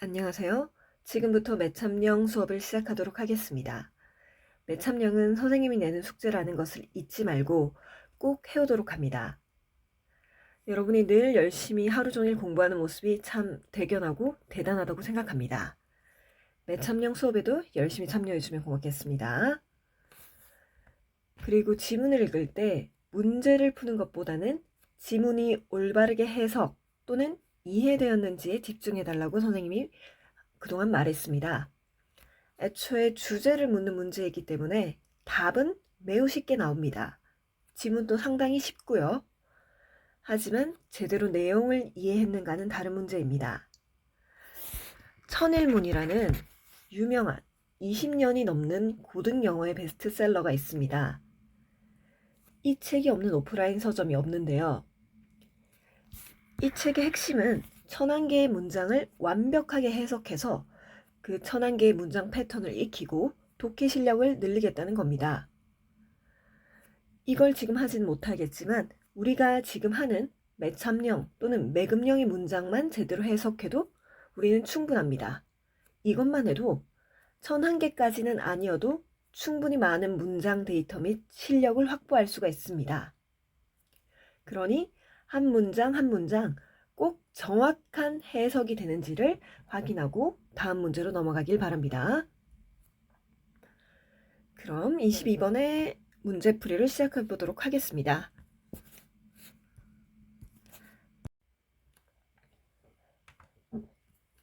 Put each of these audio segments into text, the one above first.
안녕하세요. 지금부터 매참령 수업을 시작하도록 하겠습니다. 매참령은 선생님이 내는 숙제라는 것을 잊지 말고 꼭 해오도록 합니다. 여러분이 늘 열심히 하루 종일 공부하는 모습이 참 대견하고 대단하다고 생각합니다. 매참령 수업에도 열심히 참여해주면 고맙겠습니다. 그리고 지문을 읽을 때 문제를 푸는 것보다는 지문이 올바르게 해석 또는 이해되었는지에 집중해달라고 선생님이 그동안 말했습니다. 애초에 주제를 묻는 문제이기 때문에 답은 매우 쉽게 나옵니다. 지문도 상당히 쉽고요. 하지만 제대로 내용을 이해했는가는 다른 문제입니다. 천일문이라는 유명한 20년이 넘는 고등 영어의 베스트셀러가 있습니다. 이 책이 없는 오프라인 서점이 없는데요. 이 책의 핵심은 1001개의 문장을 완벽하게 해석해서 그 1001개의 문장 패턴을 익히고 독해 실력을 늘리겠다는 겁니다. 이걸 지금 하진 못하겠지만 우리가 지금 하는 매참령 또는 매금령의 문장만 제대로 해석해도 우리는 충분합니다. 이것만 해도 1001개까지는 아니어도 충분히 많은 문장 데이터 및 실력을 확보할 수가 있습니다. 그러니 한 문장 한 문장 꼭 정확한 해석이 되는지를 확인하고 다음 문제로 넘어가길 바랍니다. 그럼 22번의 문제풀이를 시작해 보도록 하겠습니다.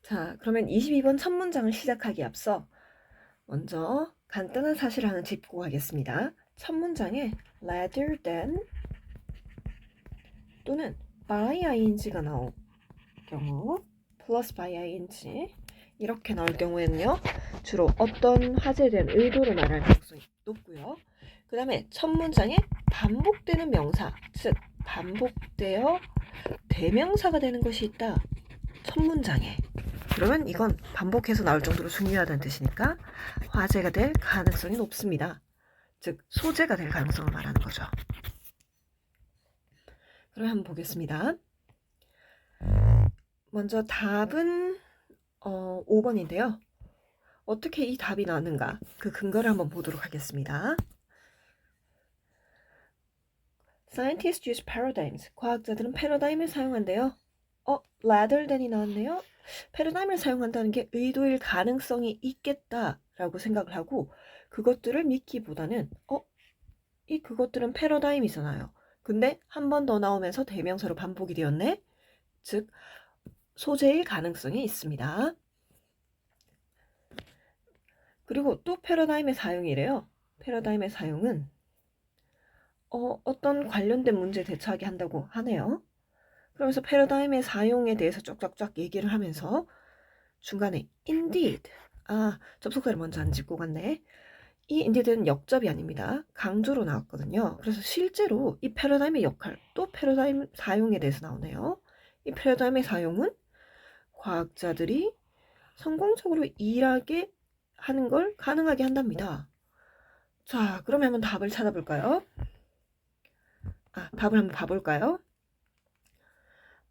자, 그러면 22번 첫 문장을 시작하기 앞서 먼저 간단한 사실을 하나 짚고 가겠습니다. 첫 문장에 rather than 또는 by ing가 나올 경우 plus by ing 이렇게 나올 경우에는요. 주로 어떤 화제에 대한 의도를 말할 가능성이 높고요. 그 다음에 첫 문장에 반복되는 명사, 즉 반복되어 대명사가 되는 것이 있다. 첫 문장에. 그러면 이건 반복해서 나올 정도로 중요하다는 뜻이니까 화제가 될 가능성이 높습니다. 즉 소재가 될 가능성을 말하는 거죠. 그럼 한번 보겠습니다. 먼저 답은 5번인데요. 어떻게 이 답이 나왔는가 그 근거를 한번 보도록 하겠습니다. Scientists use paradigms. 과학자들은 패러다임을 사용한대요. rather than이 나왔네요. 패러다임을 사용한다는 게 의도일 가능성이 있겠다라고 생각을 하고 그것들을 믿기보다는 이 그것들은 패러다임이잖아요. 근데 한 번 더 나오면서 대명사로 반복이 되었네. 즉 소재일 가능성이 있습니다. 그리고 또 패러다임의 사용이래요. 패러다임의 사용은 어떤 관련된 문제에 대처하게 한다고 하네요. 그러면서 패러다임의 사용에 대해서 쫙쫙쫙 얘기를 하면서 중간에 indeed 접속사를 먼저 안 짚고 갔네. 이 indeed는 역접이 아닙니다. 강조로 나왔거든요. 그래서 실제로 이 패러다임의 역할 또 패러다임 사용에 대해서 나오네요. 이 패러다임의 사용은 과학자들이 성공적으로 일하게 하는 걸 가능하게 한답니다. 자, 그러면 한번 답을 찾아볼까요? 답을 한번 봐볼까요?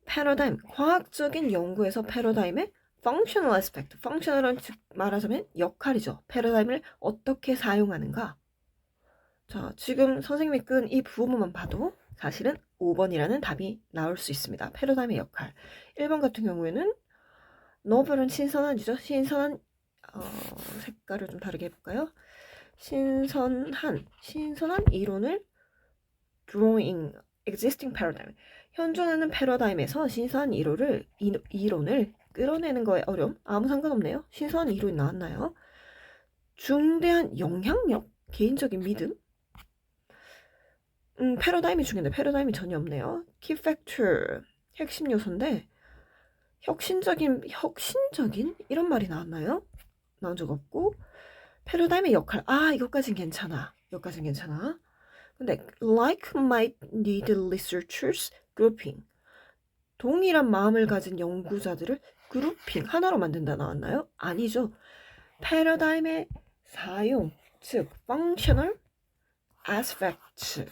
패러다임, 과학적인 연구에서 패러다임의 functional aspect, functional은 즉 말하자면 역할이죠. 패러다임을 어떻게 사용하는가? 자, 지금 선생님이 끈 이 부분만 봐도 사실은 5번이라는 답이 나올 수 있습니다. 패러다임의 역할. 1번 같은 경우에는 novel은 신선한이죠. 신선한 색깔을 좀 다르게 해볼까요? 신선한 이론을 drawing existing paradigm. 현존하는 패러다임에서 신선한 이론을 끌어내는 거에 어려움? 아무 상관없네요. 신선한 이론이 나왔나요? 중대한 영향력? 개인적인 믿음? 패러다임이 중요한데 패러다임이 전혀 없네요. key factor, 핵심 요소인데 혁신적인 이런 말이 나왔나요? 나온 적 없고 패러다임의 역할, 이것까진 괜찮아. 근데 like-minded researchers grouping, 동일한 마음을 가진 연구자들을 그룹핑, 하나로 만든다 나왔나요? 아니죠. 패러다임의 사용, 즉 functional aspects가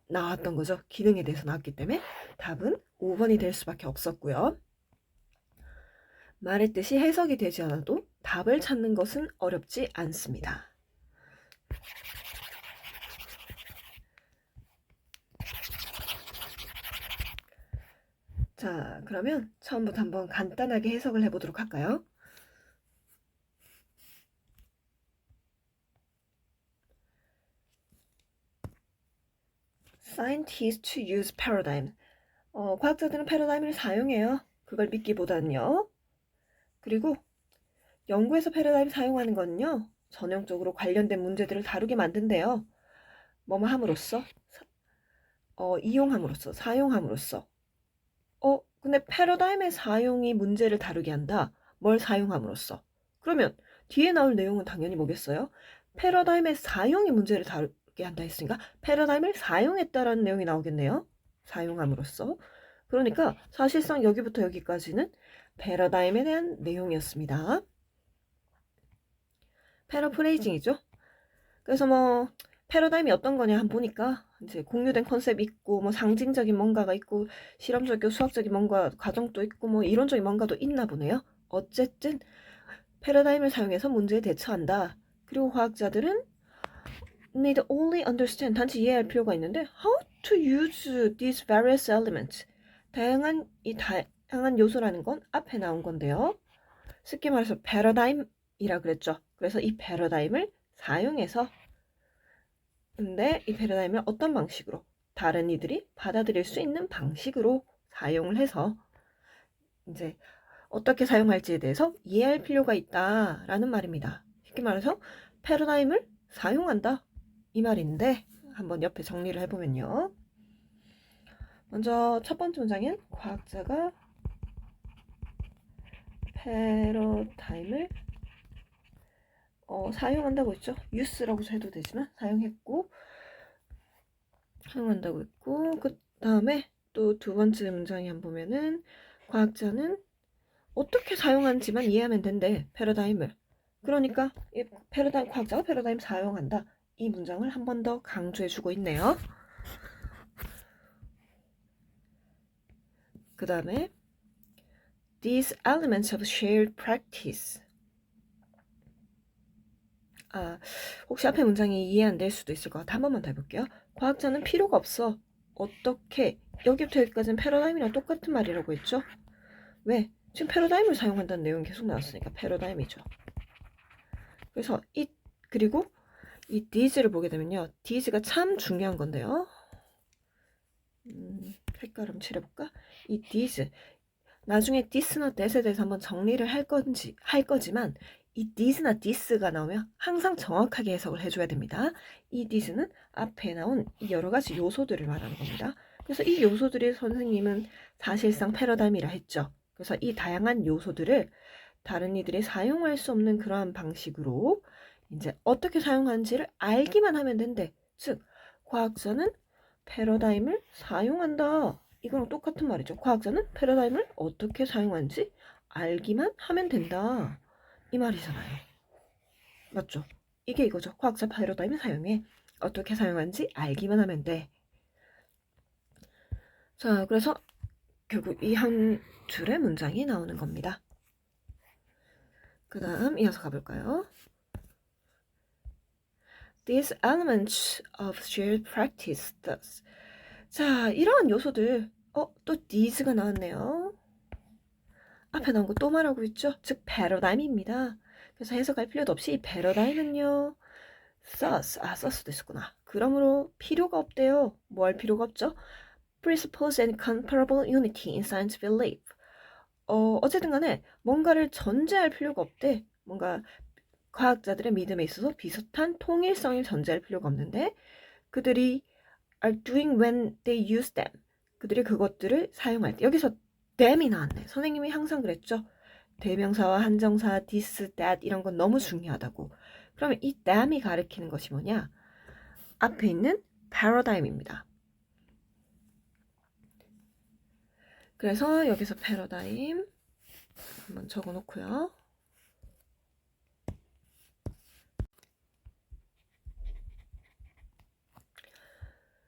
나왔던 거죠. 기능에 대해서 나왔기 때문에 답은 5번이 될 수밖에 없었고요. 말했듯이 해석이 되지 않아도 답을 찾는 것은 어렵지 않습니다. 자, 그러면 처음부터 한번 간단하게 해석을 해보도록 할까요? Scientists use paradigm. 과학자들은 패러다임을 사용해요. 그걸 믿기보다는요. 그리고 연구에서 패러다임 사용하는 거는요. 전형적으로 관련된 문제들을 다루게 만든대요. 뭐뭐 함으로써, 이용함으로써, 사용함으로써. 근데 패러다임의 사용이 문제를 다루게 한다. 뭘 사용함으로써. 그러면 뒤에 나올 내용은 당연히 뭐겠어요? 패러다임의 사용이 문제를 다루게 한다 했으니까 패러다임을 사용했다라는 내용이 나오겠네요. 사용함으로써. 그러니까 사실상 여기부터 여기까지는 패러다임에 대한 내용이었습니다. 패러프레이징이죠. 그래서 뭐 패러다임이 어떤 거냐 한번 보니까 이제 공유된 컨셉 있고 뭐 상징적인 뭔가가 있고 실험적이고 수학적인 뭔가 과정도 있고 뭐 이론적인 뭔가도 있나 보네요. 어쨌든 패러다임을 사용해서 문제에 대처한다. 그리고 과학자들은 need only understand 단지 이해할 필요가 있는데 how to use these various elements 다양한 요소라는 건 앞에 나온 건데요. 쉽게 말해서 패러다임이라 그랬죠. 그래서 이 패러다임을 사용해서 근데 이 패러다임을 어떤 방식으로 다른 이들이 받아들일 수 있는 방식으로 사용을 해서 이제 어떻게 사용할지에 대해서 이해할 필요가 있다라는 말입니다. 쉽게 말해서 패러다임을 사용한다 이 말인데 한번 옆에 정리를 해보면요. 먼저 첫 번째 문장엔 과학자가 패러다임을 사용한다고 했죠. use라고 해도 되지만 사용한다고 했고 그 다음에 또 두 번째 문장에 한번 보면은 과학자는 어떻게 사용하는지만 이해하면 된대. 패러다임을. 그러니까 이 과학자가 패러다임 사용한다. 이 문장을 한 번 더 강조해주고 있네요. 그 다음에 these elements of shared practice. 혹시 앞에 문장이 이해 안 될 수도 있을 것 같아. 한 번만 더 해볼게요. 과학자는 필요가 없어. 어떻게 여기부터 여기까지는 패러다임이랑 똑같은 말이라고 했죠? 왜? 지금 패러다임을 사용한다는 내용이 계속 나왔으니까 패러다임이죠. 그래서 그리고 이 these를 보게 되면요. these가 참 중요한 건데요. 색깔 한번 칠해볼까? 이 these 나중에 this나 that에 대해서 한번 정리를 할 거지만 이 these나 this가 나오면 항상 정확하게 해석을 해줘야 됩니다. 이 these는 앞에 나온 이 여러 가지 요소들을 말하는 겁니다. 그래서 이 요소들이 선생님은 사실상 패러다임이라 했죠. 그래서 이 다양한 요소들을 다른 이들이 사용할 수 없는 그러한 방식으로 이제 어떻게 사용하는지를 알기만 하면 된대. 즉, 과학자는 패러다임을 사용한다. 이거랑 똑같은 말이죠. 과학자는 패러다임을 어떻게 사용하는지 알기만 하면 된다. 이 말이잖아요. 맞죠? 이게 이거죠. 과학자 패러다임을 사용해. 어떻게 사용하는지 알기만 하면 돼. 자, 그래서 결국 이 한 줄의 문장이 나오는 겁니다. 그 다음 이어서 가볼까요? These elements of shared practice thus. 자, 이러한 요소들 또 these가 나왔네요. 앞에 나온 거 또 말하고 있죠? 즉 패러다임입니다. 그래서 해석할 필요도 없이 이 패러다임은요. thus도 있었구나. 그러므로 필요가 없대요. 뭐 할 필요가 없죠? Presuppose and comparable unity in science belief. 어쨌든 간에 뭔가를 전제할 필요가 없대. 뭔가 과학자들의 믿음에 있어서 비슷한 통일성을 전제할 필요가 없는데 그들이 are doing when they use them. 그들이 그것들을 사용할 때 여기서 them이 나왔네. 선생님이 항상 그랬죠. 대명사와 한정사, this, that 이런 건 너무 중요하다고. 그러면 이 them이 가리키는 것이 뭐냐? 앞에 있는 paradigm입니다. 그래서 여기서 paradigm 한번 적어놓고요.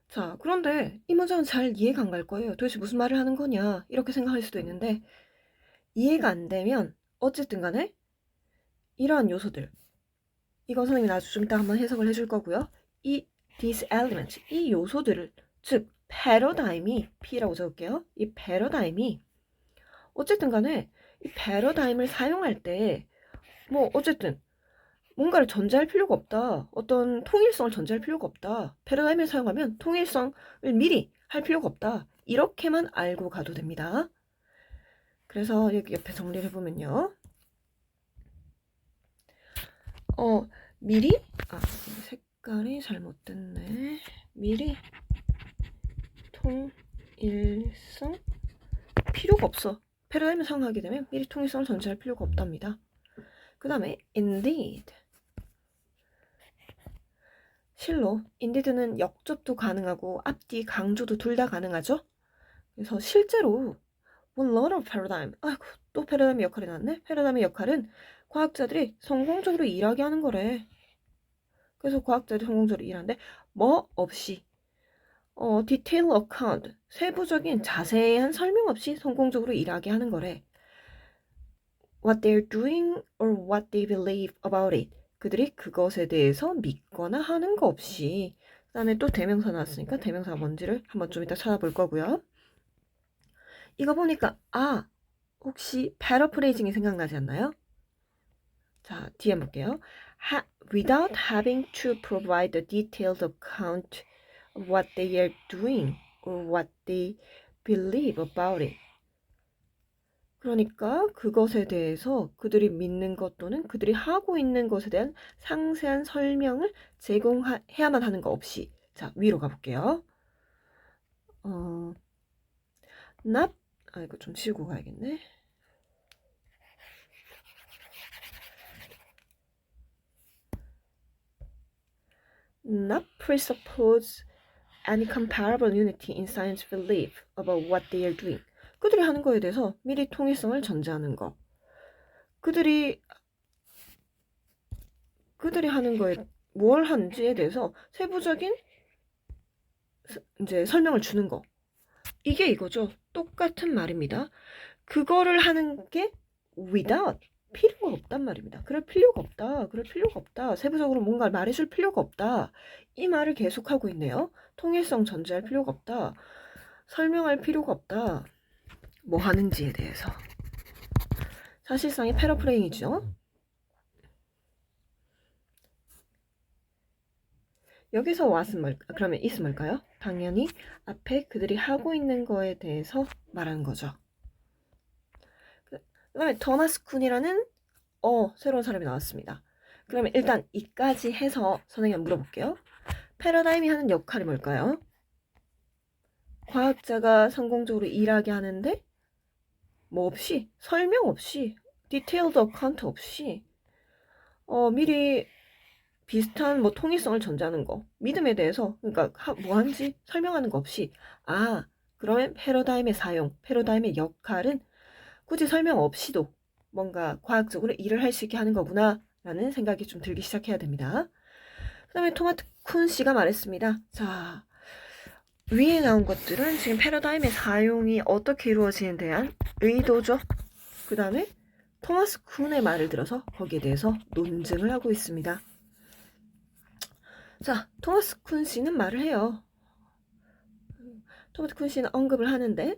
자, 그런데 이 문장은 잘 이해가 안 갈 거예요. 도대체 무슨 말을 하는 거냐? 이렇게 생각할 수도 있는데 이해가 안 되면 어쨌든 간에 이러한 요소들, 이건 선생님이 나중에 좀 이따 한번 해석을 해줄 거고요. these elements, 이 요소들을, 즉 패러다임이, P라고 적을게요. 이 패러다임이 어쨌든 간에 이 패러다임을 사용할 때 뭐 어쨌든 뭔가를 전제할 필요가 없다. 어떤 통일성을 전제할 필요가 없다. 패러다임을 사용하면 통일성을 미리 할 필요가 없다. 이렇게만 알고 가도 됩니다. 그래서 여기 옆에 정리를 해보면요. 미리, 색깔이 잘못됐네. 미리 통일성 필요가 없어. 패러다임을 사용하게 되면 미리 통일성을 전제할 필요가 없답니다. 그 다음에 indeed, 실로 indeed는 역접도 가능하고 앞뒤 강조도 둘 다 가능하죠. 그래서 실제로 one lot of paradigm, 아이고 또 패러다임의 역할이 나왔네. 패러다임의 역할은 과학자들이 성공적으로 일하게 하는 거래. 그래서 과학자들이 성공적으로 일하는데 뭐 없이 detail account, 세부적인 자세한 설명 없이 성공적으로 일하게 하는 거래. What they're doing or what they believe about it, 그들이 그것에 대해서 믿거나 하는 거 없이. 그 다음에 또 대명사 나왔으니까 대명사가 뭔지를 한번 좀 이따 찾아볼 거고요. 이거 보니까 혹시 paraphrasing이 생각나지 않나요? 자, 뒤에 볼게요. Without having to provide a detailed account of what they are doing or what they believe about it. 그러니까 그것에 대해서 그들이 믿는 것 또는 그들이 하고 있는 것에 대한 상세한 설명을 제공해야만 하는 거 없이. 자, 위로 가볼게요. 이거 좀 치우고 가야겠네. Not presuppose any comparable unity in science belief about what they are doing. 그들이 하는 거에 대해서 미리 통일성을 전제하는 거. 그들이 하는 거에 뭘 하는지에 대해서 세부적인 이제 설명을 주는 거. 이게 이거죠. 똑같은 말입니다. 그거를 하는 게 without, 필요가 없단 말입니다. 그럴 필요가 없다. 세부적으로 뭔가 말해줄 필요가 없다. 이 말을 계속하고 있네요. 통일성 전제할 필요가 없다. 설명할 필요가 없다. 뭐 하는지에 대해서. 사실상의 패러프레잉이죠. 여기서 what은 뭘까? 그러면 is은 뭘까요? 당연히 앞에 그들이 하고 있는 거에 대해서 말하는 거죠. 그 다음에 토마스 쿤이라는 새로운 사람이 나왔습니다. 그러면 일단 이까지 해서 선생님 물어볼게요. 패러다임이 하는 역할이 뭘까요? 과학자가 성공적으로 일하게 하는데 뭐 없이, 설명 없이, 디테일드 어카운트 없이 미리 비슷한 뭐 통일성을 전제하는 거, 믿음에 대해서, 그러니까 뭐 하는지 설명하는 거 없이, 그러면 패러다임의 사용, 패러다임의 역할은 굳이 설명 없이도 뭔가 과학적으로 일을 할 수 있게 하는 거구나 라는 생각이 좀 들기 시작해야 됩니다. 그 다음에 토마스 쿤 씨가 말했습니다. 자, 위에 나온 것들은 지금 패러다임의 사용이 어떻게 이루어지는 대한 의도죠. 그 다음에 토마스 쿤의 말을 들어서 거기에 대해서 논증을 하고 있습니다. 자, 토마스 쿤 씨는 말을 해요. 토마스 쿤 씨는 언급을 하는데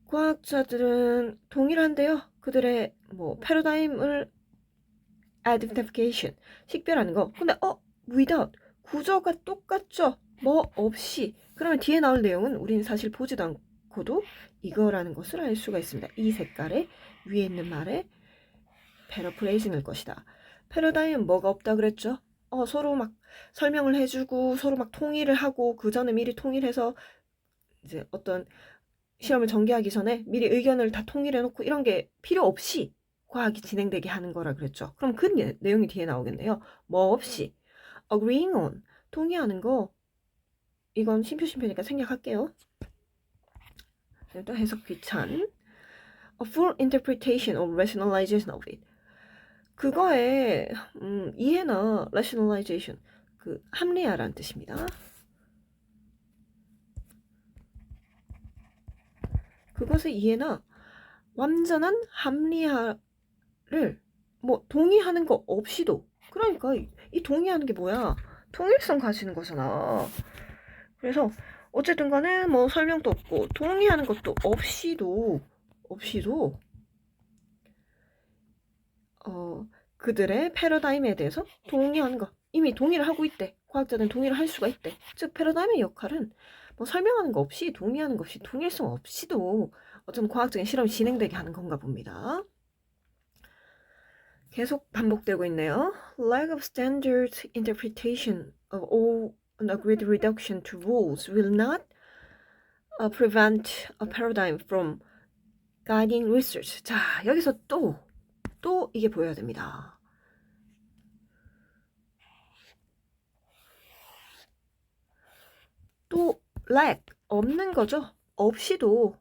과학자들은 동일한데요. 그들의 뭐 패러다임을 identification, 식별하는 거. 근데 without, 구조가 똑같죠. 뭐 없이. 그러면 뒤에 나올 내용은 우리는 사실 보지도 않고도 이거라는 것을 알 수가 있습니다. 이 색깔의 위에 있는 말에 패러프레이징일 것이다. 패러다임은 뭐가 없다 그랬죠? 서로 막 설명을 해주고 서로 막 통일을 하고 그 전에 미리 통일해서 이제 어떤 실험을 전개하기 전에 미리 의견을 다 통일해놓고 이런 게 필요 없이 과학이 진행되게 하는 거라 그랬죠. 그럼 그 내용이 뒤에 나오겠네요. 뭐 없이 agreeing on, 동의하는 거. 이건 심표니까 생략할게요. 또 해석 귀찮. A full interpretation or rationalization of it. 그거의 이해나 rationalization, 그 합리화라는 뜻입니다. 그것의 이해나 완전한 합리화를 뭐 동의하는 거 없이도, 그러니까 이 동의하는 게 뭐야? 통일성 가지는 거잖아. 그래서 어쨌든 간에 뭐 설명도 없고 동의하는 것도 없이도 그들의 패러다임에 대해서 동의하는 거, 이미 동의를 하고 있대. 과학자들은 동의를 할 수가 있대. 즉 패러다임의 역할은 뭐 설명하는 거 없이, 동의하는 거 없이, 동일성 없이도 어떤 과학적인 실험이 진행되게 하는 건가 봅니다. 계속 반복되고 있네요. Lack of standard interpretation of all an agreed reduction to rules will not prevent a paradigm from guiding research. 자, 여기서 또 이게 보여야 됩니다. 또 lack 없는 거죠. 없이도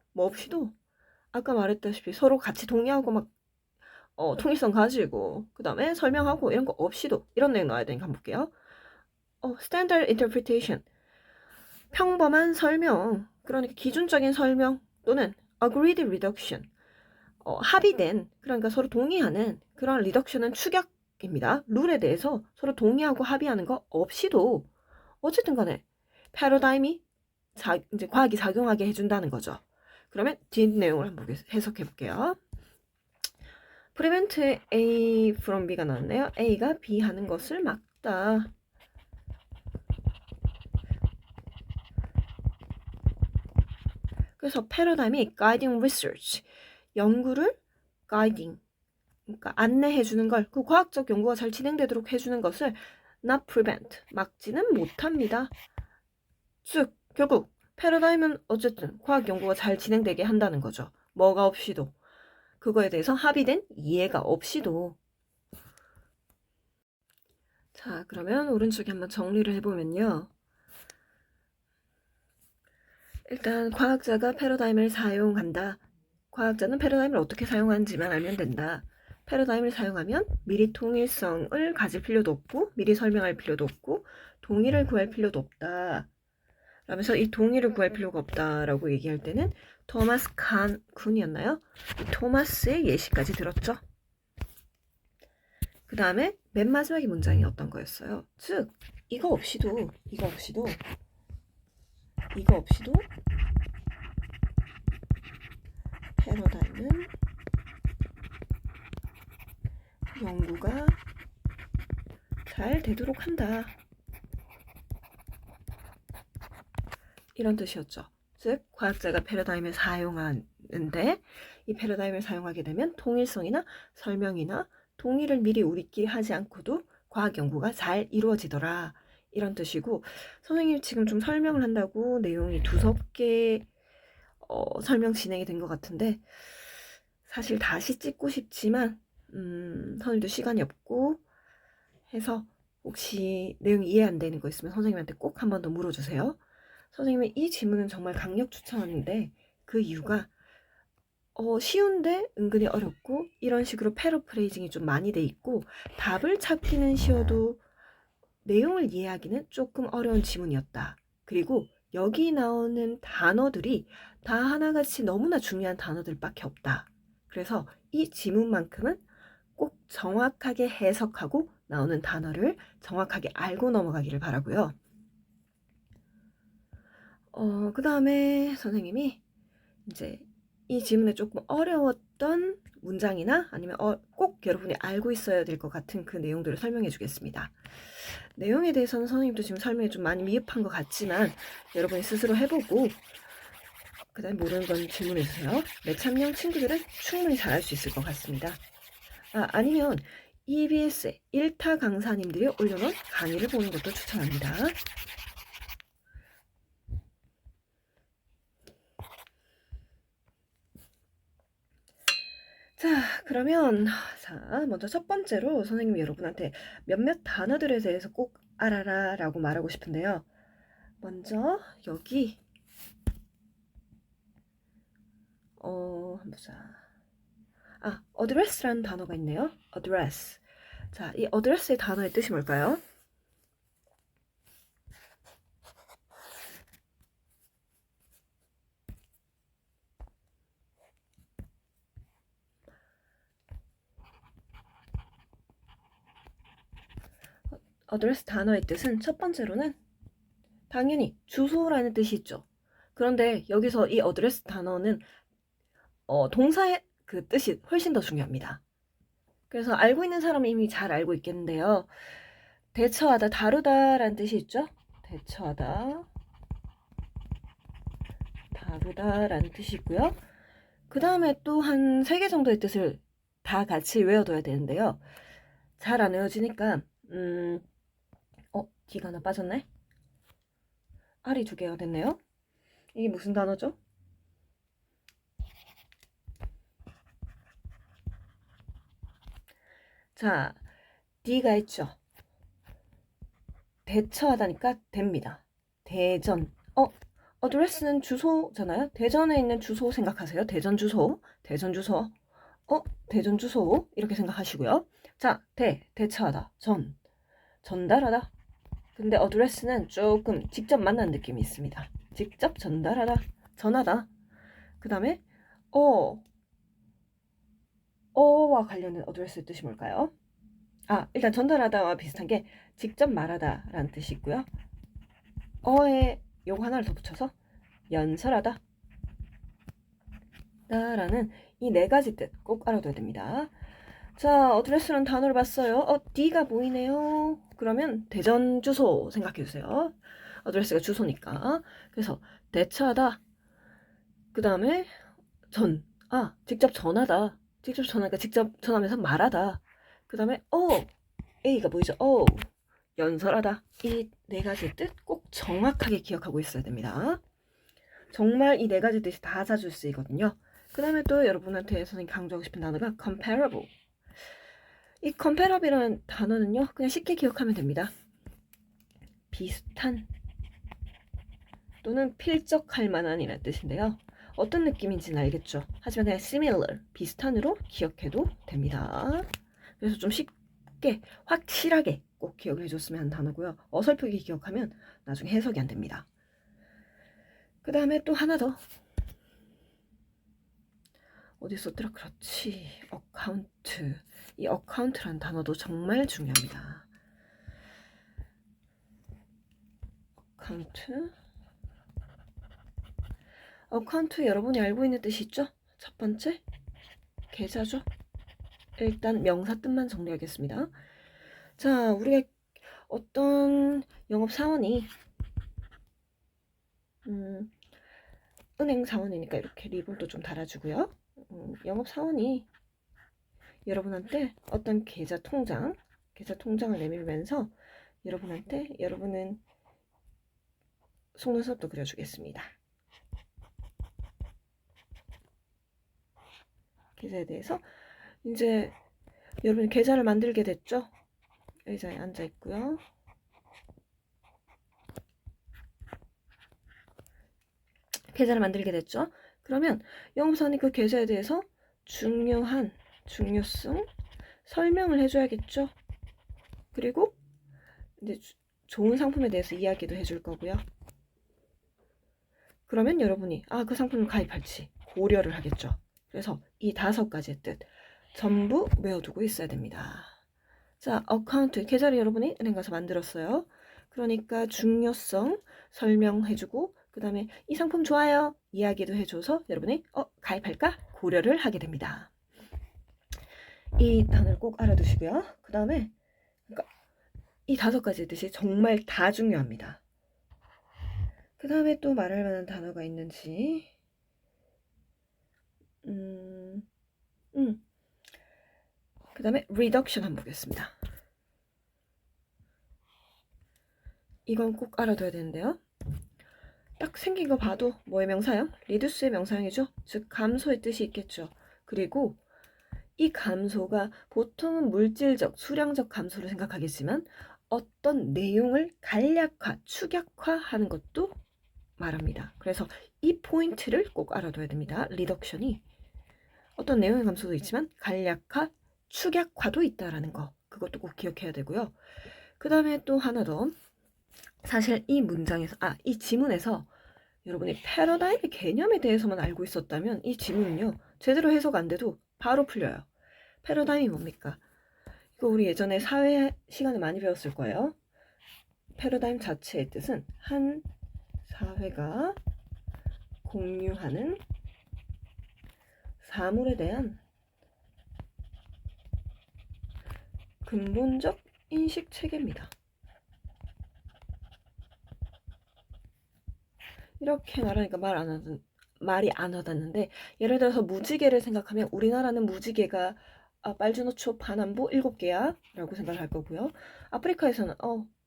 아까 말했다시피 서로 같이 동의하고 막 통일성 가지고 그 다음에 설명하고 이런 거 없이도, 이런 내용 나와야 되니까 한번 볼게요. standard interpretation, 평범한 설명, 그러니까 기준적인 설명 또는 agreed reduction, 합의된, 그러니까 서로 동의하는 그런 reduction은 축약입니다. 룰에 대해서 서로 동의하고 합의하는 거 없이도 어쨌든 간에 패러다임이 이제 과학이 작용하게 해준다는 거죠. 그러면 뒷내용을 한번 해석해 볼게요. prevent A from B가 나왔네요. A가 B 하는 것을 막다. 그래서 패러다임이 guiding research, 연구를 guiding, 그러니까 안내해 주는 걸, 그 과학적 연구가 잘 진행되도록 해주는 것을 not prevent, 막지는 못합니다. 즉 결국 패러다임은 어쨌든 과학 연구가 잘 진행되게 한다는 거죠. 뭐가 없이도, 그거에 대해서 합의된 이해가 없이도. 자, 그러면 오른쪽에 한번 정리를 해보면요. 일단 과학자가 패러다임을 사용한다. 과학자는 패러다임을 어떻게 사용하는지만 알면 된다. 패러다임을 사용하면 미리 통일성을 가질 필요도 없고 미리 설명할 필요도 없고 동의를 구할 필요도 없다. 라면서 이 동의를 구할 필요가 없다라고 얘기할 때는 토마스 칸쿤이었나요? 토마스의 예시까지 들었죠. 그 다음에 맨 마지막에 문장이 어떤 거였어요? 즉 이거 없이도 패러다임은 연구가 잘 되도록 한다. 이런 뜻이었죠. 즉 과학자가 패러다임을 사용하는데 이 패러다임을 사용하게 되면 통일성이나 설명이나 동의를 미리 우리끼리 하지 않고도 과학 연구가 잘 이루어지더라. 이런 뜻이고, 선생님이 지금 좀 설명을 한다고 내용이 두껍게 설명 진행이 된 것 같은데 사실 다시 찍고 싶지만 선생님도 시간이 없고 해서 혹시 내용이 이해 안 되는 거 있으면 선생님한테 꼭 한 번 더 물어주세요. 선생님의 이 질문은 정말 강력 추천하는데 그 이유가 쉬운데 은근히 어렵고 이런 식으로 패러프레이징이 좀 많이 돼 있고 답을 찾기는 쉬워도 내용을 이해하기는 조금 어려운 지문이었다. 그리고 여기 나오는 단어들이 다 하나같이 너무나 중요한 단어들밖에 없다. 그래서 이 지문만큼은 꼭 정확하게 해석하고 나오는 단어를 정확하게 알고 넘어가기를 바라고요. 그 다음에 선생님이 이제 이 질문에 조금 어려웠던 문장이나 아니면 꼭 여러분이 알고 있어야 될 것 같은 그 내용들을 설명해 주겠습니다. 내용에 대해서는 선생님도 지금 설명이 좀 많이 미흡한 것 같지만 여러분이 스스로 해보고 그 다음에 모르는 건 질문해 주세요. 매참령 친구들은 충분히 잘할 수 있을 것 같습니다. 아니면 EBS 1타 강사님들이 올려놓은 강의를 보는 것도 추천합니다. 자, 그러면 먼저 첫 번째로 선생님이 여러분한테 몇몇 단어들에 대해서 꼭 알아라 라고 말하고 싶은데요. 먼저 여기 한번 보자. address라는 단어가 있네요. address. 자, 이 address의 단어의 뜻이 뭘까요? 어드레스 단어의 뜻은 첫 번째로는 당연히 주소라는 뜻이 있죠. 그런데 여기서 이 어드레스 단어는 동사의 그 뜻이 훨씬 더 중요합니다. 그래서 알고 있는 사람은 이미 잘 알고 있겠는데요. 대처하다, 다루다라는 뜻이 있죠. 대처하다, 다루다라는 뜻이 있고요. 그 다음에 또 한 3개 정도의 뜻을 다 같이 외워둬야 되는데요. 잘 안 외워지니까 D가 하나 빠졌네. R이 2개가 됐네요. 이게 무슨 단어죠? 자, D가 있죠. 대처하다니까 됩니다. 대전. 어드레스는 주소잖아요. 대전에 있는 주소 생각하세요. 대전 주소. 대전 주소. 대전 주소. 이렇게 생각하시고요. 자, 대처하다. 전달하다. 근데 어드레스는 조금 직접 만나는 느낌이 있습니다. 직접 전달하다. 전하다. 그 다음에 어와 관련된 어드레스의 뜻이 뭘까요? 일단 전달하다와 비슷한 게 직접 말하다 라는 뜻이 있고요. 어에 요거 하나를 더 붙여서 연설하다 라는 이 4가지 뜻 꼭 알아둬야 됩니다. 자, 어드레스라는 단어를 봤어요. D가 보이네요. 그러면 대전 주소 생각해주세요. 어드레스가 주소니까. 그래서 대처하다. 그 다음에 직접 전하다. 직접 전하니까 직접 전하면서 말하다. 그 다음에 A가 보이죠? 연설하다. 이 4가지 뜻 꼭 정확하게 기억하고 있어야 됩니다. 정말 이 4가지 뜻이 다 자주 쓰이거든요. 그 다음에 또 여러분한테 선생님 강조하고 싶은 단어가 comparable. 이 comparable이라는 단어는요, 그냥 쉽게 기억하면 됩니다. 비슷한 또는 필적할 만한 이라는 뜻인데요. 어떤 느낌인지는 알겠죠? 하지만 그냥 similar, 비슷한으로 기억해도 됩니다. 그래서 좀 쉽게, 확실하게 꼭 기억을 해줬으면 하는 단어고요. 어설프게 기억하면 나중에 해석이 안 됩니다. 그 다음에 또 하나 더. 어디 썼더라? 그렇지. 어카운트. 이 어카운트라는 단어도 정말 중요합니다. 어카운트 여러분이 알고 있는 뜻이 있죠? 첫 번째, 계좌죠. 일단 명사 뜻만 정리하겠습니다. 자, 우리가 어떤 영업사원이 은행 사원이니까 이렇게 리본도 좀 달아주고요. 영업사원이 여러분한테 어떤 계좌 통장을 내밀면서 여러분은 속눈썹도 그려주겠습니다. 계좌에 대해서 이제 여러분이 계좌를 만들게 됐죠? 의자에 앉아 있고요. 계좌를 만들게 됐죠? 그러면 영업사원이 그 계좌에 대해서 중요성 설명을 해줘야겠죠? 그리고 이제 좋은 상품에 대해서 이야기도 해줄 거고요. 그러면 여러분이 그 상품을 가입할지 고려를 하겠죠. 그래서 이 5가지의 뜻 전부 외워두고 있어야 됩니다. 자, 어카운트 계좌를 여러분이 은행 가서 만들었어요. 그러니까 중요성 설명해주고 그 다음에 이 상품 좋아요 이야기도 해줘서 여러분이 가입할까 고려를 하게 됩니다. 이 단어를 꼭 알아두시고요. 그 다음에 이 5가지의 뜻이 정말 다 중요합니다. 그 다음에 또 말할 만한 단어가 있는지 그 다음에 reduction 한번 보겠습니다. 이건 꼭 알아둬야 되는데요. 딱 생긴 거 봐도 뭐의 명사형? reduce의 명사형이죠. 즉 감소의 뜻이 있겠죠. 그리고 이 감소가 보통은 물질적, 수량적 감소를 생각하겠지만 어떤 내용을 간략화, 축약화하는 것도 말합니다. 그래서 이 포인트를 꼭 알아둬야 됩니다. 리덕션이 어떤 내용의 감소도 있지만 간략화, 축약화도 있다라는 거 그것도 꼭 기억해야 되고요. 그 다음에 또 하나 더 사실 이 문장에서 이 지문에서 여러분이 패러다임의 개념에 대해서만 알고 있었다면 이 지문은요 제대로 해석 안 돼도 바로 풀려요. 패러다임이 뭡니까? 이거 우리 예전에 사회 시간에 많이 배웠을 거예요. 패러다임 자체의 뜻은 한 사회가 공유하는 사물에 대한 근본적 인식 체계입니다. 이렇게 말하니까 말이 안 와닿는데, 예를 들어서 무지개를 생각하면 우리나라는 무지개가 빨주노초 파남보 7개야 라고 생각할 거고요. 아프리카에서는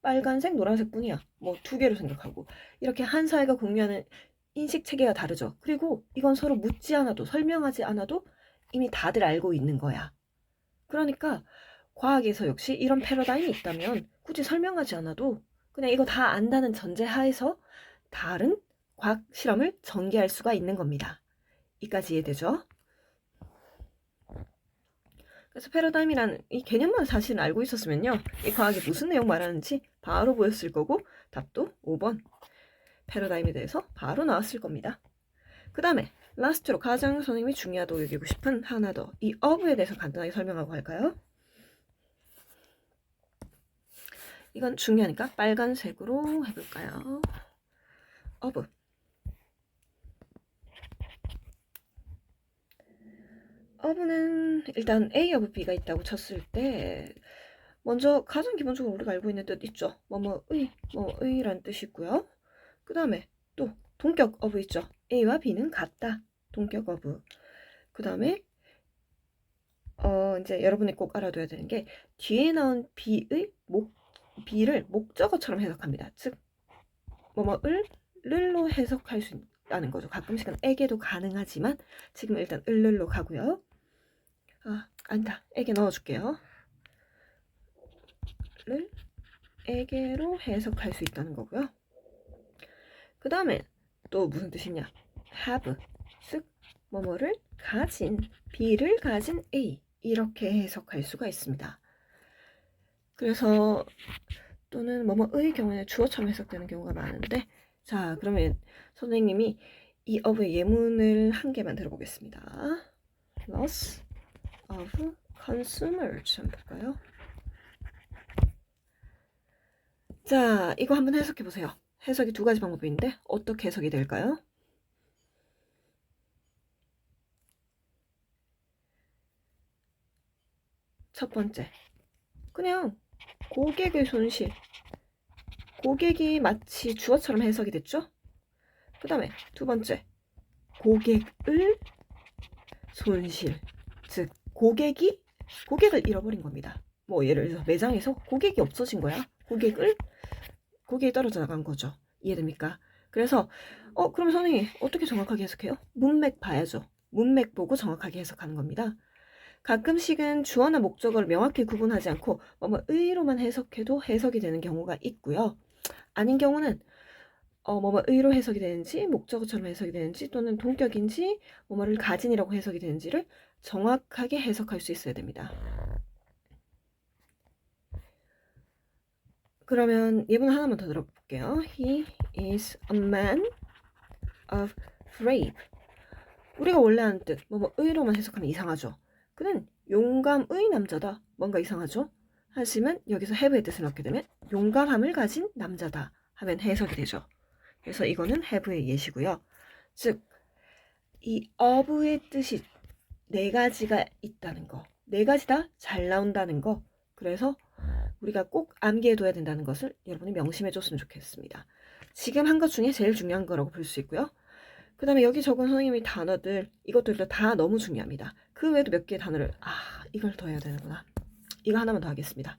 빨간색 노란색 뿐이야 뭐 2개로 생각하고, 이렇게 한 사회가 공유하는 인식 체계가 다르죠. 그리고 이건 서로 묻지 않아도 설명하지 않아도 이미 다들 알고 있는 거야. 그러니까 과학에서 역시 이런 패러다임이 있다면 굳이 설명하지 않아도 그냥 이거 다 안다는 전제하에서 다른 과학 실험을 전개할 수가 있는 겁니다. 이까지 이해되죠? 그래서 패러다임이라는 이 개념만 사실은 알고 있었으면요, 이 과학이 무슨 내용 말하는지 바로 보였을 거고, 답도 5번 패러다임에 대해서 바로 나왔을 겁니다. 그 다음에 라스트로 가장 선생님이 중요하다고 여기고 싶은 하나 더, 이 of에 대해서 간단하게 설명하고 할까요? 이건 중요하니까 빨간색으로 해볼까요? of. of는 일단 A of B가 있다고 쳤을 때 먼저 가장 기본적으로 우리가 알고 있는 뜻 있죠. 뭐의라는 뜻이 있고요. 그 다음에 또 동격 of 있죠. A와 B는 같다. 동격 of. 그 다음에 이제 여러분이 꼭 알아둬야 되는 게 뒤에 나온 B를 목적어처럼 해석합니다. 즉 을로 해석할 수 있다는 거죠. 가끔씩은 에게도 가능하지만 지금 일단 을로 가고요. 아니다. 에게 넣어줄게요. 를 에게로 해석할 수 있다는 거고요. 그 다음에 또 무슨 뜻이냐? have, 즉 뭐뭐를 가진, B를 가진 A, 이렇게 해석할 수가 있습니다. 그래서 또는 뭐뭐의 경우에 주어처럼 해석되는 경우가 많은데, 자 그러면 선생님이 이 of의 예문을 한 개만 들어보겠습니다. loss of consumers 한번 볼까요? 자, 이거 한번 해석해 보세요. 해석이 2가지 방법이 있는데 어떻게 해석이 될까요? 첫 번째, 그냥 고객의 손실, 고객이 마치 주어처럼 해석이 됐죠? 그 다음에 2번째, 고객을 손실, 즉 고객을 잃어버린 겁니다. 뭐 예를 들어서 매장에서 고객이 없어진 거야. 고객이 떨어져 나간 거죠. 이해됩니까? 그래서 그럼 선생님 어떻게 정확하게 해석해요? 문맥 봐야죠. 문맥 보고 정확하게 해석하는 겁니다. 가끔씩은 주어나 목적어를 명확히 구분하지 않고 의로만 해석해도 해석이 되는 경우가 있고요. 아닌 경우는 의로 해석이 되는지 목적어처럼 해석이 되는지 또는 동격인지 뭐뭐를 가진이라고 해석이 되는지를 정확하게 해석할 수 있어야 됩니다. 그러면 예문 하나만 더 들어볼게요. He is a man of brave. 우리가 원래 하는 뜻 의로만 해석하면 이상하죠. 그는 용감의 남자다. 뭔가 이상하죠. 하지만 여기서 have의 뜻을 넣게 되면 용감함을 가진 남자다 하면 해석이 되죠. 그래서 이거는 have의 예시고요. 즉 이 of의 뜻이 4가지가 있다는 거, 4가지 다 잘 나온다는 거, 그래서 우리가 꼭 암기해둬야 된다는 것을 여러분이 명심해줬으면 좋겠습니다. 지금 한 것 중에 제일 중요한 거라고 볼 수 있고요. 그 다음에 여기 적은 선생님이 단어들, 이것들도 다 너무 중요합니다. 그 외에도 몇 개의 단어를 이걸 더 해야 되는구나. 이거 하나만 더 하겠습니다.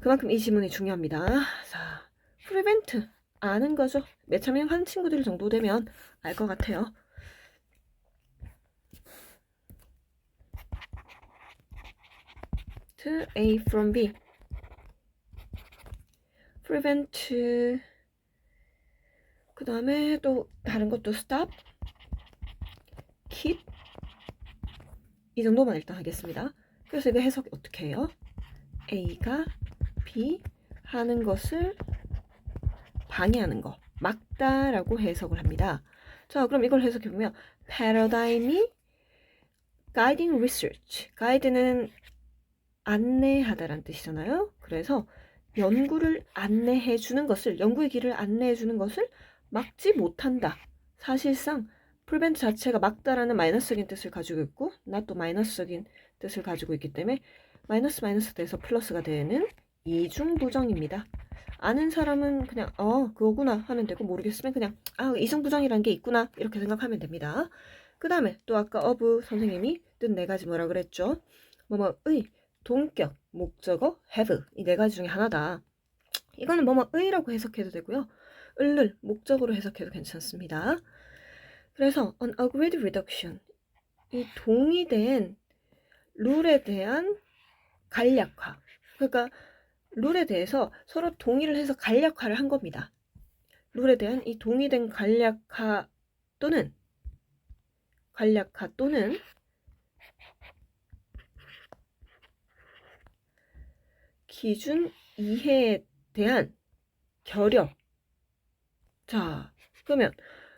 그만큼 이 지문이 중요합니다. 자, prevent 아는 거죠. 매참에 한 친구들 정도 되면 알 것 같아요. to A from B. prevent. 그 다음에 또 다른 것도 stop, keep, 이 정도만 일단 하겠습니다. 그래서 이거 해석이 어떻게 해요? A가 B 하는 것을 방해하는 거, 막다라고 해석을 합니다. 자, 그럼 이걸 해석해보면 paradigm이 guiding research, 가이드는 안내하다라는 뜻이잖아요. 그래서 연구의 길을 안내해 주는 것을 막지 못한다. 사실상 prevent 자체가 막다라는 마이너스적인 뜻을 가지고 있고 not도 마이너스적인 뜻을 가지고 있기 때문에 마이너스 돼서 플러스가 되는 이중부정입니다. 아는 사람은 그냥 그거구나 하면 되고, 모르겠으면 그냥 이중부정이라는 게 있구나 이렇게 생각하면 됩니다. 그 다음에 또 아까 of 선생님이 뜻 네 가지 뭐라 그랬죠? 뭐뭐의, 동격, 목적어, have 이 네 가지 중에 하나다. 이거는 뭐뭐의라고 해석해도 되고요. 을을 목적으로 해석해도 괜찮습니다. 그래서 an agreed reduction, 이 동의된 룰에 대한 간략화. 그러니까 룰에 대해서 서로 동의를 해서 간략화를 한 겁니다. 룰에 대한 이 동의된 간략화 또는 기준 이해에 대한 결여. 자, 그러면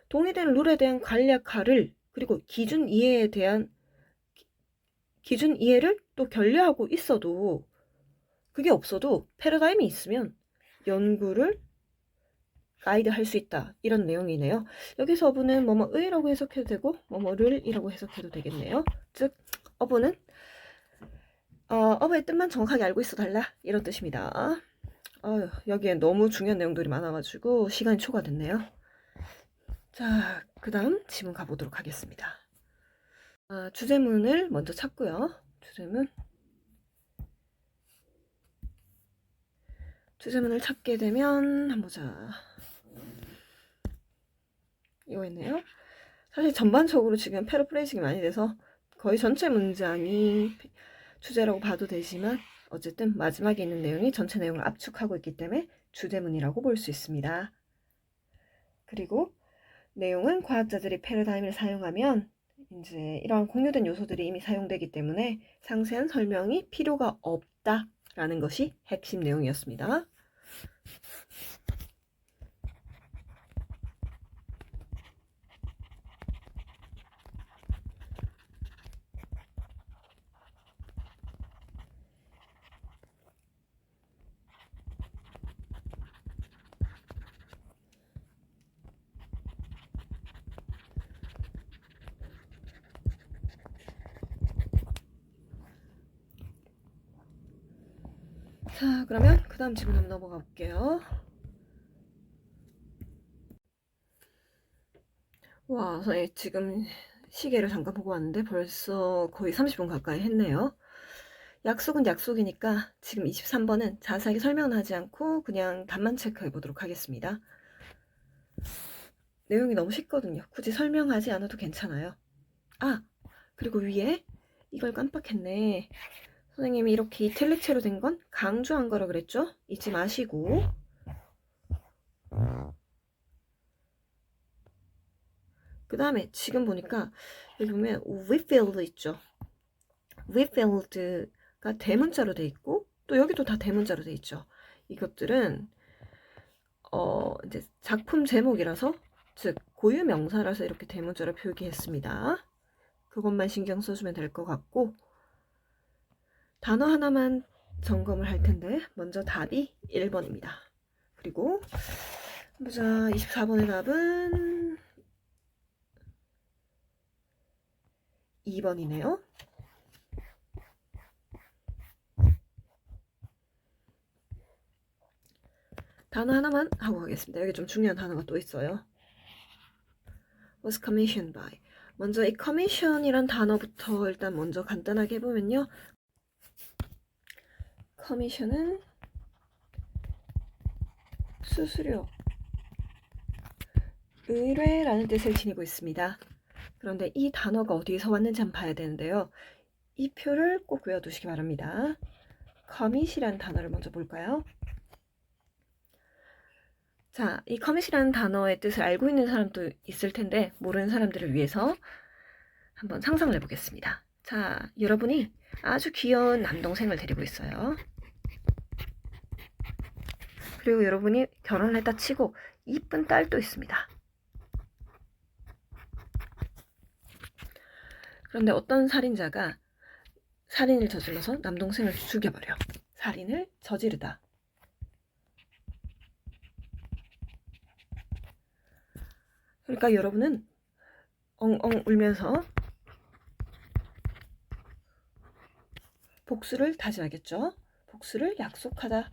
동의된 룰에 대한 간략화를 그리고 기준 이해를 또 결여하고 있어도, 그게 없어도 패러다임이 있으면 연구를 가이드할 수 있다, 이런 내용이네요. 여기서 어부는 뭐뭐의라고 해석해도 되고 뭐뭐를이라고 해석해도 되겠네요. 즉 어부는 어부의 뜻만 정확하게 알고 있어 달라, 이런 뜻입니다. 여기에 너무 중요한 내용들이 많아가지고 시간이 초과됐네요. 자, 그 다음 지문 가보도록 하겠습니다. 주제문을 먼저 찾고요. 주제문을 찾게 되면 한번 보자. 이거였네요. 사실 전반적으로 지금 패러프레이징이 많이 돼서 거의 전체 문장이 주제라고 봐도 되지만, 어쨌든 마지막에 있는 내용이 전체 내용을 압축하고 있기 때문에 주제문이라고 볼 수 있습니다. 그리고 내용은 과학자들이 패러다임을 사용하면 이제 이러한 공유된 요소들이 이미 사용되기 때문에 상세한 설명이 필요가 없다라는 것이 핵심 내용이었습니다. 자, 그러면 그 다음 질문 한번 넘어가 볼게요. 와, 선생님 지금 시계를 잠깐 보고 왔는데 벌써 거의 30분 가까이 했네요. 약속은 약속이니까 지금 23번은 자세하게 설명은 하지 않고 그냥 답만 체크해 보도록 하겠습니다. 내용이 너무 쉽거든요. 굳이 설명하지 않아도 괜찮아요. 그리고 위에 이걸 깜빡했네. 선생님이 이렇게 이탈릭체로 된 건 강조한 거라 그랬죠? 잊지 마시고. 그 다음에 지금 보니까 여기 보면 we filled 있죠. we filled가 대문자로 돼 있고 또 여기도 다 대문자로 돼 있죠. 이것들은 이제 작품 제목이라서, 즉 고유 명사라서 이렇게 대문자로 표기했습니다. 그것만 신경 써주면 될 것 같고, 단어 하나만 점검을 할 텐데 먼저 답이 1번입니다. 그리고 보자, 24번의 답은 2번이네요. 단어 하나만 하고 가겠습니다. 여기 좀 중요한 단어가 또 있어요. was commissioned by. 먼저 이 commission이란 단어부터 일단 먼저 간단하게 해보면요. commission은 수수료, 의뢰라는 뜻을 지니고 있습니다. 그런데 이 단어가 어디에서 왔는지 한번 봐야 되는데요. 이 표를 꼭 외워두시기 바랍니다. commit이라는 단어를 먼저 볼까요? 자, 이 commit이라는 단어의 뜻을 알고 있는 사람도 있을 텐데 모르는 사람들을 위해서 한번 상상을 해보겠습니다. 자, 여러분이 아주 귀여운 남동생을 데리고 있어요. 그리고 여러분이 결혼을 했다 치고 이쁜 딸도 있습니다. 그런데 어떤 살인자가 살인을 저질러서 남동생을 죽여버려. 살인을 저지르다. 그러니까 여러분은 엉엉 울면서 복수를 다짐하겠죠. 복수를 약속하다.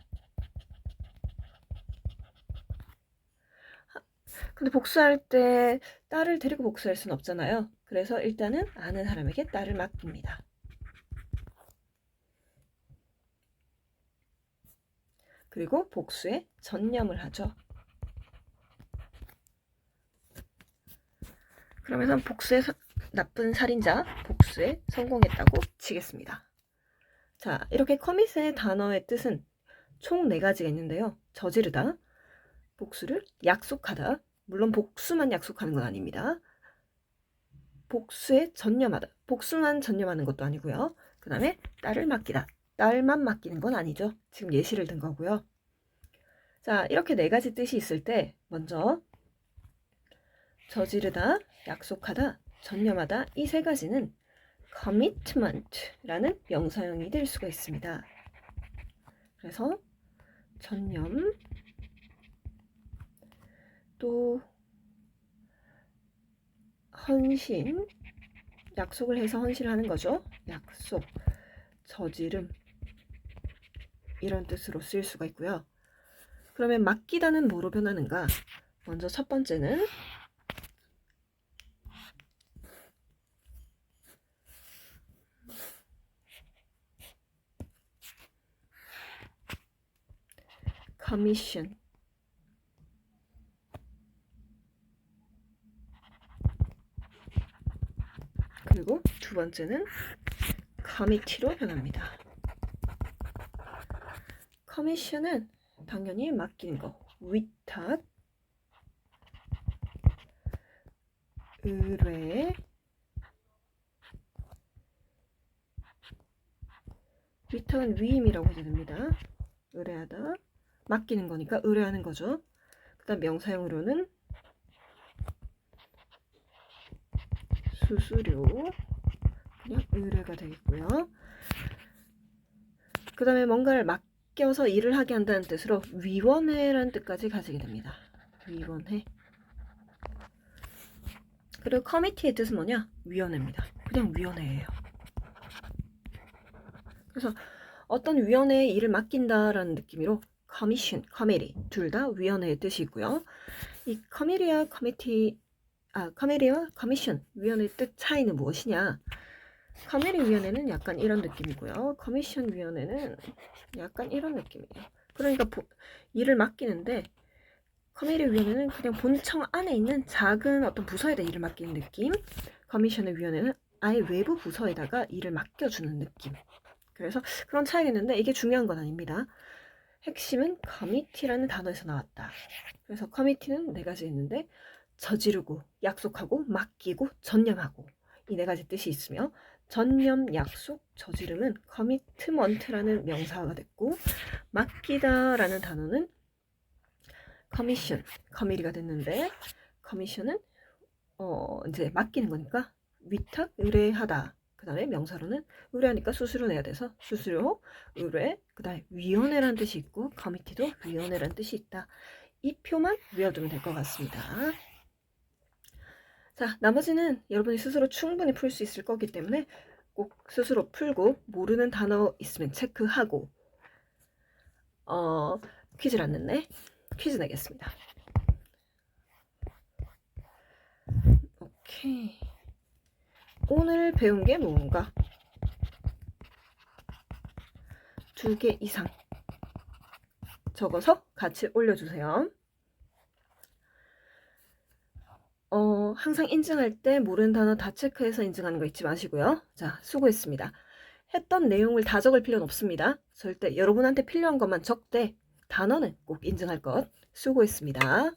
근데 복수할 때 딸을 데리고 복수할 수는 없잖아요. 그래서 일단은 아는 사람에게 딸을 맡깁니다. 그리고 복수에 전념을 하죠. 그러면서 나쁜 살인자 복수에 성공했다고 치겠습니다. 자, 이렇게 커밋의 단어의 뜻은 총 4가지가 있는데요. 저지르다, 복수를 약속하다, 물론 복수만 약속하는 건 아닙니다. 복수에 전념하다, 복수만 전념하는 것도 아니고요. 그 다음에 딸을 맡기다, 딸만 맡기는 건 아니죠. 지금 예시를 든 거고요. 자, 이렇게 4가지 뜻이 있을 때 먼저 저지르다, 약속하다, 전념하다 이 3가지는 commitment라는 명사형이 될 수가 있습니다. 그래서 전념, 또 헌신, 약속을 해서 헌신을 하는 거죠. 약속, 저지름 이런 뜻으로 쓰일 수가 있고요. 그러면 맡기다는 뭐로 변하는가? 먼저 첫 번째는 commission, 그리고 두 번째는 committee로 변합니다. commission은 당연히 맡기는 거, 위탁, 의뢰, 위탁은 위임이라고 해야 됩니다. 의뢰하다, 맡기는 거니까 의뢰하는 거죠. 그 다음 명사형으로는 수수료, 그냥 의뢰가 되겠고요. 그 다음에 뭔가를 맡겨서 일을 하게 한다는 뜻으로 위원회라는 뜻까지 가지게 됩니다. 위원회. 그리고 커미티의 뜻은 뭐냐? 위원회입니다. 그냥 위원회예요. 그래서 어떤 위원회에 일을 맡긴다라는 느낌으로 커미션, 커미티 둘 다 위원회의 뜻이 있고요. 이 커미티와 커미션 위원회의 뜻 차이는 무엇이냐? 커미티 위원회는 약간 이런 느낌이고요. 커미션 위원회는 약간 이런 느낌이에요. 그러니까 일을 맡기는데 커미티 위원회는 그냥 본청 안에 있는 작은 어떤 부서에다 일을 맡기는 느낌. 커미션의 위원회는 아예 외부 부서에다가 일을 맡겨주는 느낌. 그래서 그런 차이가 있는데 이게 중요한 건 아닙니다. 핵심은 커미티라는 단어에서 나왔다. 그래서 커미티는 4가지 있는데 저지르고, 약속하고, 맡기고, 전념하고 이 4가지 뜻이 있으며 전념, 약속, 저지름은 커미트먼트라는 명사가 됐고 맡기다라는 단어는 커미션, 커미티가 됐는데 커미션은 이제 맡기는 거니까 위탁, 의뢰하다. 그 다음에 명사로는 의뢰하니까 수수료 내야 돼서 수수료, 의뢰, 그 다음에 위원회라는 뜻이 있고 커미티도 위원회라는 뜻이 있다. 이 표만 외워두면 될 것 같습니다. 자, 나머지는 여러분이 스스로 충분히 풀 수 있을 거기 때문에 꼭 스스로 풀고 모르는 단어 있으면 체크하고 퀴즈를 안 냈네. 퀴즈 내겠습니다. 오케이. 오늘 배운 게 뭔가? 2개 이상 적어서 같이 올려주세요. 항상 인증할 때 모르는 단어 다 체크해서 인증하는 거 잊지 마시고요. 자, 수고했습니다. 했던 내용을 다 적을 필요는 없습니다. 절대 여러분한테 필요한 것만 적되 단어는 꼭 인증할 것. 수고했습니다.